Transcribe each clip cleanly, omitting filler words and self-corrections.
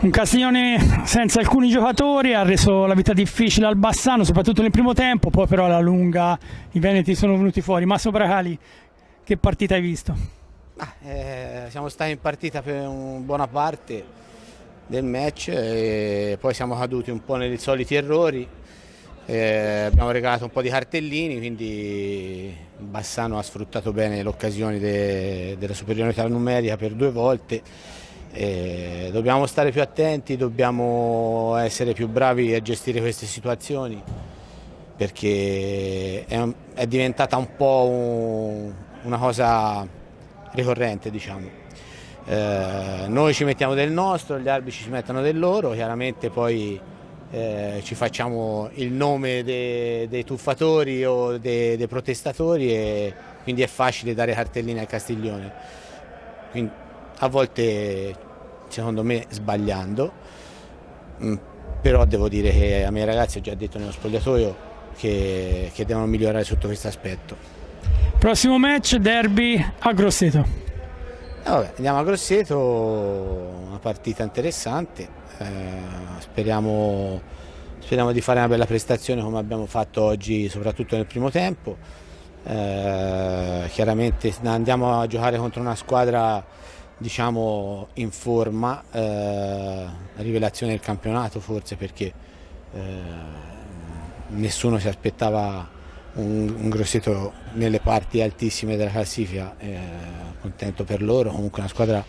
Un Castiglione senza alcuni giocatori ha reso la vita difficile al Bassano, soprattutto nel primo tempo, poi però alla lunga i veneti sono venuti fuori. Massimo Bracali, che partita hai visto? Siamo stati in partita per una buona parte del match e poi siamo caduti un po' nei soliti errori. Abbiamo regalato un po' di cartellini, quindi Bassano ha sfruttato bene le occasioni della superiorità numerica per 2 volte. Dobbiamo stare più attenti, dobbiamo essere più bravi a gestire queste situazioni perché è diventata un po' una cosa ricorrente, diciamo. Noi ci mettiamo del nostro, gli arbitri ci mettono del loro, chiaramente poi ci facciamo il nome dei tuffatori o dei protestatori e quindi è facile dare cartelline al Castiglione. Quindi, a volte secondo me sbagliando, però devo dire che ai miei ragazzi ho già detto nello spogliatoio che devono migliorare sotto questo aspetto. Prossimo match, derby a Grosseto. Vabbè, andiamo a Grosseto, una partita interessante, speriamo di fare una bella prestazione come abbiamo fatto oggi, soprattutto nel primo tempo. Chiaramente andiamo a giocare contro una squadra, diciamo, in forma, rivelazione del campionato forse, perché nessuno si aspettava un Grosseto nelle parti altissime della classifica, contento per loro. Comunque una squadra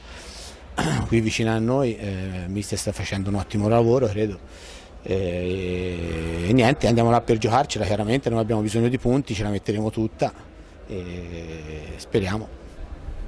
qui vicina a noi, mister sta facendo un ottimo lavoro, credo. E niente, andiamo là per giocarcela, chiaramente non abbiamo bisogno di punti, ce la metteremo tutta e speriamo.